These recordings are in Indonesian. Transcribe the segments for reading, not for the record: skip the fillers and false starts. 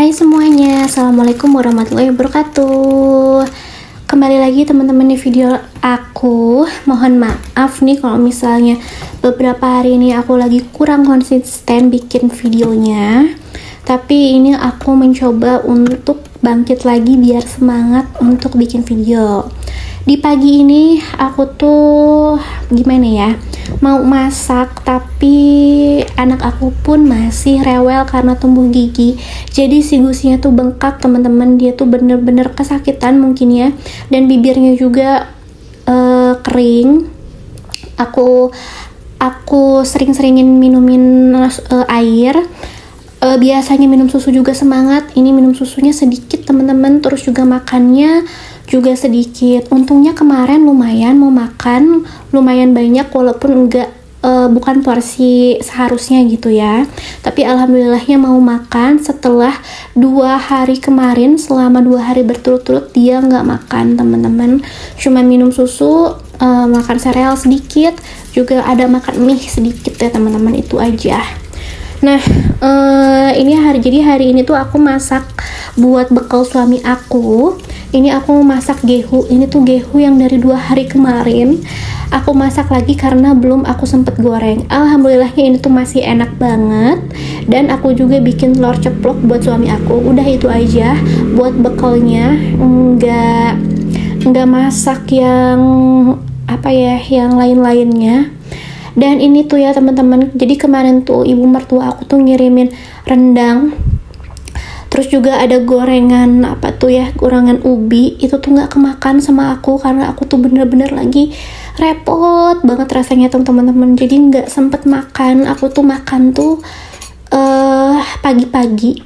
Hai semuanya, Assalamualaikum warahmatullahi wabarakatuh. Kembali lagi teman-teman di video aku. Mohon maaf nih kalau misalnya beberapa hari ini aku lagi kurang konsisten bikin videonya. Tapi ini aku mencoba untuk bangkit lagi biar semangat untuk bikin video. Di pagi ini aku tuh gimana ya, mau masak tapi anak aku pun masih rewel karena tumbuh gigi. Jadi si gusinya tuh bengkak teman-teman, dia tuh bener-bener kesakitan mungkin ya, dan bibirnya juga kering. Aku sering-seringin minumin air. Biasanya minum susu juga semangat, ini minum susunya sedikit teman-teman, terus juga makannya juga sedikit. Untungnya kemarin lumayan mau makan, lumayan banyak walaupun bukan porsi seharusnya gitu ya. Tapi alhamdulillahnya mau makan setelah 2 hari kemarin, selama 2 hari berturut-turut dia nggak makan teman-teman. Cuma minum susu, makan sereal sedikit, juga ada makan mie sedikit ya teman-teman, itu aja. Nah, jadi hari ini tuh aku masak buat bekal suami aku. Ini aku masak gehu. Ini tuh gehu yang dari 2 hari kemarin aku masak lagi karena belum aku sempet goreng. Alhamdulillahnya ini tuh masih enak banget. Dan aku juga bikin telur ceplok buat suami aku. Udah itu aja buat bekalnya. Enggak masak yang yang lain-lainnya. Dan ini tuh ya teman-teman, jadi kemarin tuh ibu mertua aku tuh ngirimin rendang, terus juga ada gorengan gorengan ubi. Itu tuh nggak kemakan sama aku karena aku tuh bener-bener lagi repot banget rasanya teman-teman, jadi nggak sempet makan. Aku tuh makan tuh pagi-pagi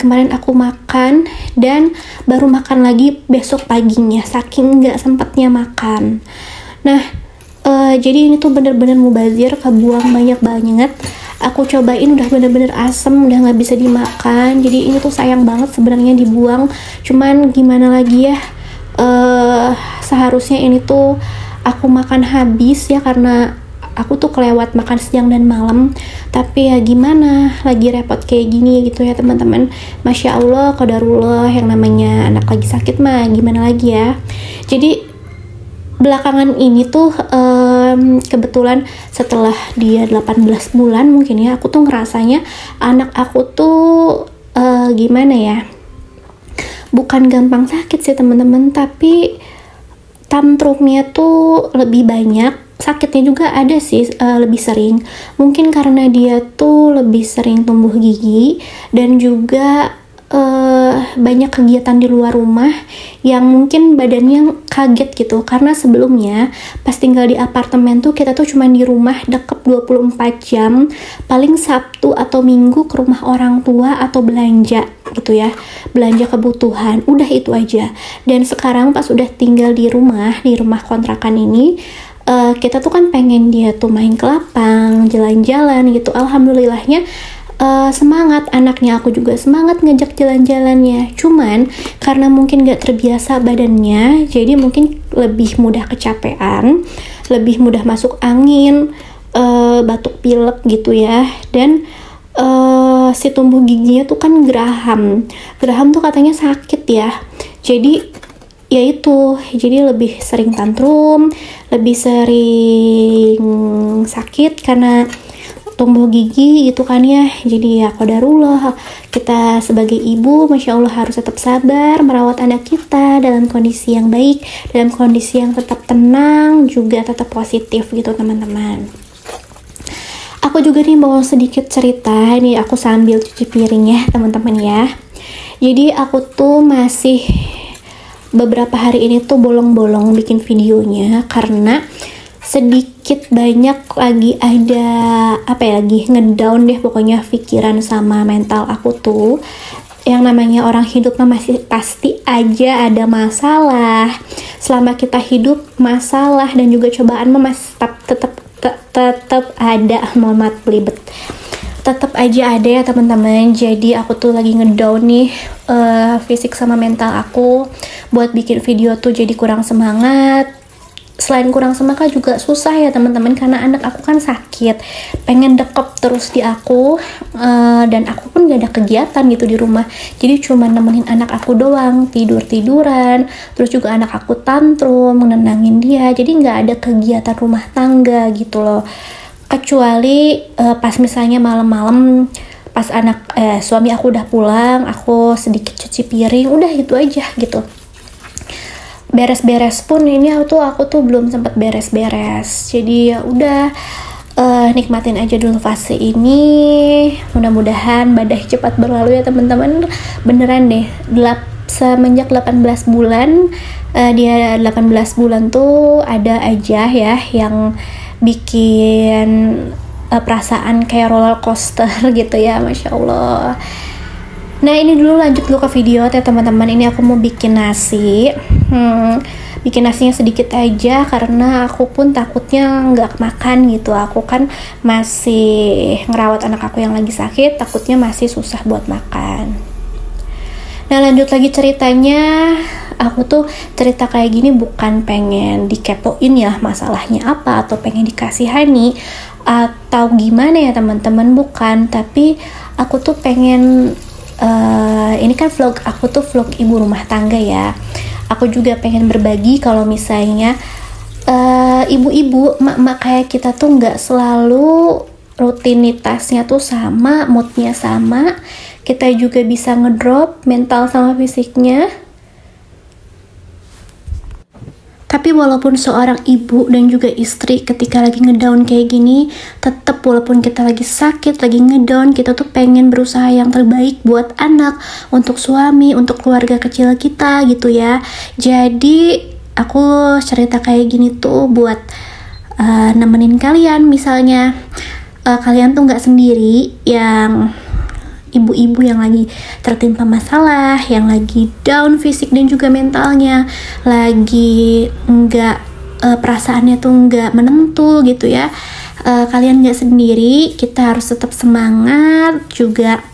kemarin aku makan, dan baru makan lagi besok paginya, saking nggak sempetnya makan. Nah, jadi ini tuh bener-bener mubazir, kebuang banyak banget. Aku cobain udah bener-bener asem, udah nggak bisa dimakan. Jadi ini tuh sayang banget sebenarnya dibuang. Cuman gimana lagi ya, seharusnya ini tuh aku makan habis ya, karena aku tuh kelewat makan siang dan malam. Tapi ya gimana, lagi repot kayak gini gitu ya teman-teman. Masya Allah, qadarullah, yang namanya anak lagi sakit mah gimana lagi ya. Jadi belakangan ini tuh kebetulan setelah dia 18 bulan mungkin ya, aku tuh ngerasanya anak aku tuh gimana ya, bukan gampang sakit sih teman-teman, tapi tantrumnya tuh lebih banyak. Sakitnya juga ada sih, lebih sering. Mungkin karena dia tuh lebih sering tumbuh gigi, dan juga banyak kegiatan di luar rumah yang mungkin badannya kaget gitu. Karena sebelumnya pas tinggal di apartemen tuh kita tuh cuma di rumah deket 24 jam, paling Sabtu atau Minggu ke rumah orang tua atau belanja gitu ya, belanja kebutuhan, udah itu aja. Dan sekarang pas udah tinggal di rumah kontrakan ini, kita tuh kan pengen dia tuh main ke lapang, jalan-jalan gitu. Alhamdulillahnya semangat, anaknya aku juga semangat ngajak jalan-jalannya. Cuman karena mungkin gak terbiasa badannya, jadi mungkin lebih mudah kecapean, lebih mudah masuk angin, batuk pilek gitu ya. Dan si tumbuh giginya tuh kan geraham tuh katanya sakit ya. Jadi ya itu, jadi lebih sering tantrum, lebih sering sakit karena tumbuh gigi gitu kan ya. Jadi ya qadarullah, kita sebagai ibu Masya Allah harus tetap sabar merawat anak kita dalam kondisi yang baik, dalam kondisi yang tetap tenang, juga tetap positif gitu teman-teman. Aku juga nih mau sedikit cerita, ini aku sambil cuci piring ya teman-teman ya. Jadi aku tuh masih beberapa hari ini tuh bolong-bolong bikin videonya karena sedikit banyak lagi ada lagi ngedown deh pokoknya pikiran sama mental aku tuh. Yang namanya orang hidup mah masih pasti aja ada masalah. Selama kita hidup, masalah dan juga cobaan mah masih tetap ada. Mohon maaf belibet, tetap aja ada ya teman-teman. Jadi aku tuh lagi ngedown nih fisik sama mental aku. Buat bikin video tuh jadi kurang semangat. selain kurang semangat juga susah ya teman-teman, karena anak aku kan sakit, pengen dekep terus di aku, dan aku pun gak ada kegiatan gitu di rumah, jadi cuma nemenin anak aku doang, tiduran, terus juga anak aku tantrum, menenangin dia, jadi gak ada kegiatan rumah tangga gitu loh, kecuali pas misalnya malam-malam pas suami aku udah pulang, aku sedikit cuci piring, udah itu aja gitu. Beres-beres pun ini aku tuh belum sempat beres-beres, jadi ya udah, nikmatin aja dulu fase ini. Mudah-mudahan badai cepat berlalu ya teman-teman, beneran deh. Semenjak 18 bulan, dia 18 bulan tuh ada aja ya yang bikin perasaan kayak roller coaster gitu ya, Masya Allah. Nah ini dulu, lanjut dulu ke video ya teman-teman. Ini aku mau bikin nasi, bikin nasinya sedikit aja karena aku pun takutnya nggak makan gitu. Aku kan masih ngerawat anak aku yang lagi sakit, takutnya masih susah buat makan. Nah lanjut lagi ceritanya, aku tuh cerita kayak gini bukan pengen dikepoin ya masalahnya apa, atau pengen dikasihani atau gimana ya teman-teman, bukan. Tapi aku tuh pengen, ini kan vlog aku tuh vlog ibu rumah tangga ya, aku juga pengen berbagi kalau misalnya ibu-ibu, mak-mak kayak kita tuh nggak selalu rutinitasnya tuh sama, moodnya sama, kita juga bisa ngedrop mental sama fisiknya. Tapi walaupun seorang ibu dan juga istri ketika lagi ngedown kayak gini, tetap walaupun kita lagi sakit, lagi ngedown, kita tuh pengen berusaha yang terbaik buat anak, untuk suami, untuk keluarga kecil kita gitu ya. Jadi aku cerita kayak gini tuh buat nemenin kalian, misalnya kalian tuh nggak sendiri, yang ibu-ibu yang lagi tertimpa masalah, yang lagi down fisik dan juga mentalnya, lagi nggak perasaannya tuh nggak menentu gitu ya. Kalian nggak sendiri, kita harus tetap semangat, juga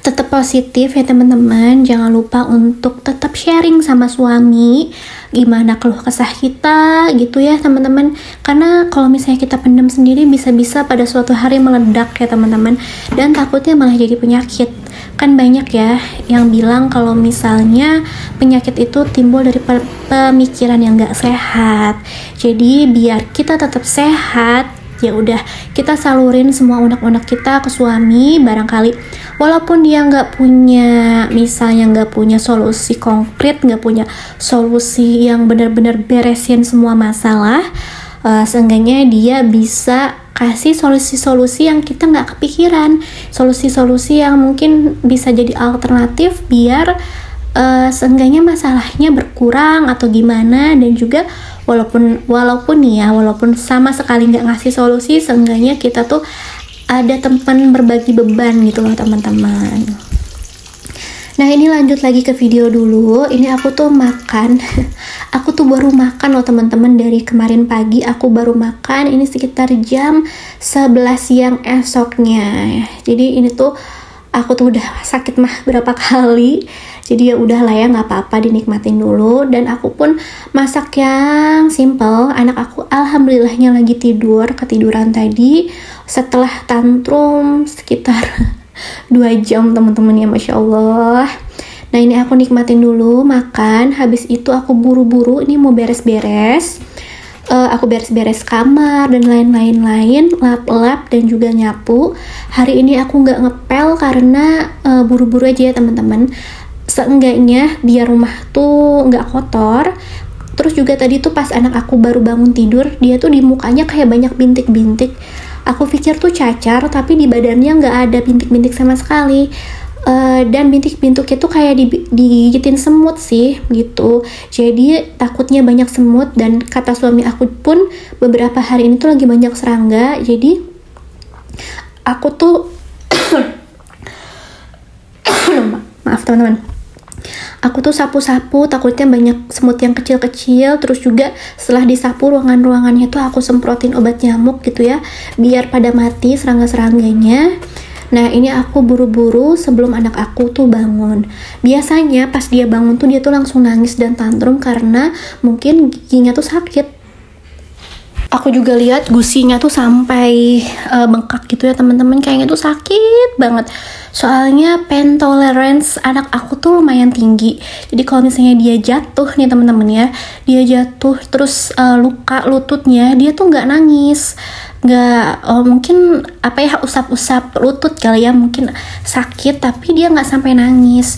tetap positif ya teman-teman. Jangan lupa untuk tetap sharing sama suami gimana keluh kesah kita gitu ya teman-teman, karena kalau misalnya kita pendam sendiri bisa-bisa pada suatu hari meledak ya teman-teman, dan takutnya malah jadi penyakit. Kan banyak ya yang bilang kalau misalnya penyakit itu timbul dari pemikiran yang gak sehat. Jadi biar kita tetap sehat, ya udah kita salurin semua unek-unek kita ke suami. Barangkali walaupun dia nggak punya, misalnya nggak punya solusi konkret, nggak punya solusi yang benar-benar beresin semua masalah, seenggaknya dia bisa kasih solusi-solusi yang kita nggak kepikiran, solusi-solusi yang mungkin bisa jadi alternatif biar seenggaknya masalahnya berkurang atau gimana. Dan juga walaupun sama sekali nggak ngasih solusi, seenggaknya kita tuh ada teman berbagi beban gitu loh teman-teman. Nah ini lanjut lagi ke video dulu. Ini aku tuh makan aku tuh baru makan loh teman-teman, dari kemarin pagi aku baru makan, ini sekitar jam 11 siang esoknya. Jadi ini tuh aku tuh udah sakit mah berapa kali, jadi ya udah lah ya, nggak apa-apa, dinikmatin dulu. Dan aku pun masak yang simple. Anak aku alhamdulillahnya lagi ketiduran tadi setelah tantrum sekitar 2 jam teman-teman ya, Masya Allah. Nah ini aku nikmatin dulu makan, habis itu aku buru-buru ini mau beres-beres. Aku beres-beres kamar dan lain-lain, lap-lap dan juga nyapu. Hari ini aku nggak ngepel karena buru-buru aja ya teman-teman. Seenggaknya biar rumah tuh nggak kotor. Terus juga tadi tuh pas anak aku baru bangun tidur, dia tuh di mukanya kayak banyak bintik-bintik. Aku pikir tuh cacar, tapi di badannya nggak ada bintik-bintik sama sekali. Dan bintik-bintiknya tuh kayak digigitin semut sih gitu. Jadi takutnya banyak semut, dan kata suami aku pun beberapa hari ini tuh lagi banyak serangga. Jadi aku tuh maaf teman-teman, aku tuh sapu-sapu, takutnya banyak semut yang kecil-kecil. Terus juga setelah disapu ruangan-ruangannya tuh aku semprotin obat nyamuk gitu ya, biar pada mati serangga-serangganya. Nah ini aku buru-buru sebelum anak aku tuh bangun. Biasanya pas dia bangun tuh dia tuh langsung nangis dan tantrum karena mungkin giginya tuh sakit. Aku juga lihat gusinya tuh sampai bengkak gitu ya teman-teman, kayaknya tuh sakit banget. Soalnya pain tolerance anak aku tuh lumayan tinggi. Jadi kalau misalnya dia jatuh nih teman-teman ya, dia jatuh terus luka lututnya, dia tuh nggak nangis, nggak mungkin apa ya usap-usap lutut kali ya, mungkin sakit tapi dia nggak sampai nangis.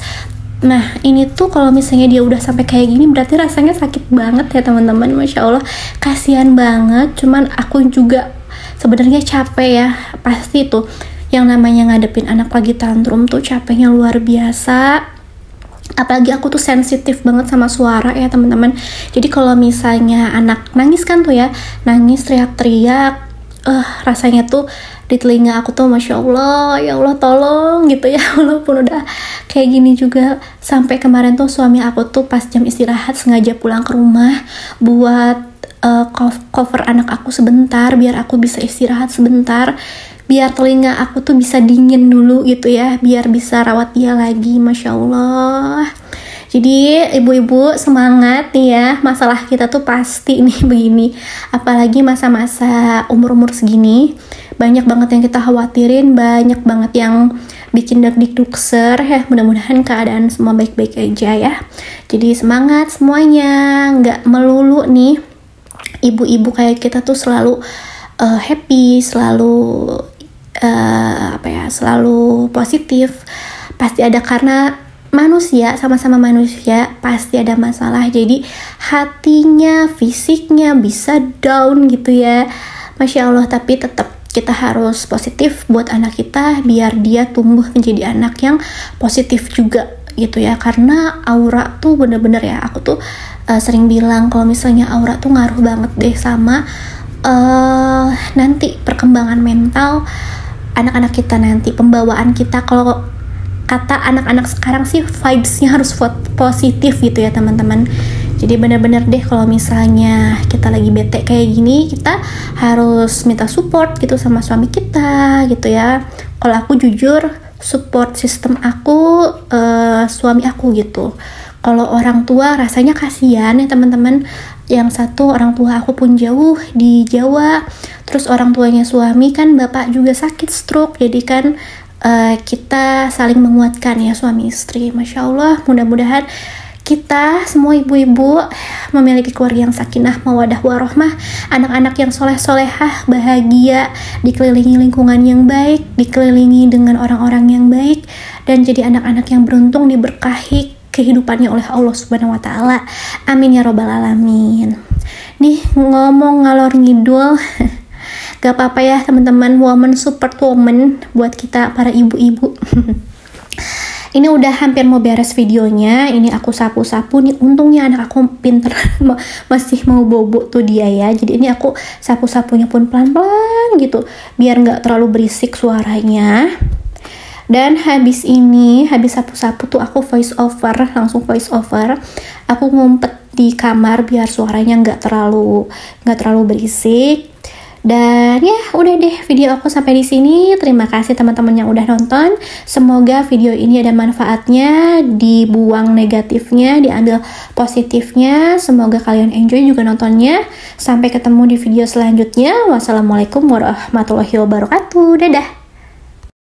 Nah ini tuh kalau misalnya dia udah sampai kayak gini berarti rasanya sakit banget ya teman-teman. Masya Allah kasihan banget. Cuman aku juga sebenarnya capek ya, pasti tuh yang namanya ngadepin anak lagi tantrum tuh capeknya luar biasa. Apalagi aku tuh sensitif banget sama suara ya teman-teman. Jadi kalau misalnya anak nangis kan tuh ya, nangis teriak-teriak, rasanya tuh di telinga aku tuh Masya Allah, ya Allah tolong gitu ya. Walaupun udah kayak gini juga, sampai kemarin tuh suami aku tuh pas jam istirahat sengaja pulang ke rumah buat cover anak aku sebentar biar aku bisa istirahat sebentar, biar telinga aku tuh bisa dingin dulu gitu ya, biar bisa rawat dia lagi. Masya Allah. Jadi ibu-ibu semangat nih ya, masalah kita tuh pasti nih begini, apalagi masa-masa umur-umur segini, banyak banget yang kita khawatirin, banyak banget yang bikin deg-degdukser ya. Mudah-mudahan keadaan semua baik-baik aja ya. Jadi semangat semuanya, nggak melulu nih ibu-ibu kayak kita tuh selalu happy, selalu selalu positif. Pasti ada, karena manusia, sama-sama manusia, pasti ada masalah. Jadi hatinya, fisiknya bisa down gitu ya, Masya Allah. Tapi tetap kita harus positif buat anak kita biar dia tumbuh menjadi anak yang positif juga gitu ya. Karena aura tuh bener-bener ya, aku tuh sering bilang kalau misalnya aura tuh ngaruh banget deh sama nanti perkembangan mental anak-anak kita nanti, pembawaan kita. Kalau kata anak-anak sekarang sih vibes-nya harus positif gitu ya teman-teman. Jadi bener-bener deh kalau misalnya kita lagi bete kayak gini, kita harus minta support gitu sama suami kita gitu ya. Kalau aku jujur, support system aku suami aku gitu. Kalau orang tua rasanya kasihan ya teman-teman. Yang satu orang tua aku pun jauh di Jawa, terus orang tuanya suami kan bapak juga sakit stroke. Jadi kan kita saling menguatkan ya suami istri. Masya Allah, mudah-mudahan kita semua ibu-ibu memiliki keluarga yang sakinah, mawadah warohmah, anak-anak yang soleh-solehah, bahagia, dikelilingi lingkungan yang baik, dikelilingi dengan orang-orang yang baik, dan jadi anak-anak yang beruntung, diberkahi kehidupannya oleh Allah Subhanahu wa Ta'ala. Amin ya Robbal Alamin. Nih ngomong ngalor ngidul gak apa-apa ya teman-teman, woman support woman buat kita para ibu-ibu. Ini udah hampir mau beres videonya. Ini aku sapu-sapu nih, untungnya anak aku pinter masih mau bobo tuh dia ya. Jadi ini aku sapu-sapunya pun pelan-pelan gitu biar gak terlalu berisik suaranya. Dan habis sapu-sapu tuh aku langsung voice over. Aku ngumpet di kamar biar suaranya nggak terlalu berisik. Dan ya udah deh, video aku sampai di sini. Terima kasih teman-teman yang udah nonton. Semoga video ini ada manfaatnya, dibuang negatifnya, diambil positifnya. Semoga kalian enjoy juga nontonnya. Sampai ketemu di video selanjutnya. Wassalamualaikum warahmatullahi wabarakatuh. Dadah.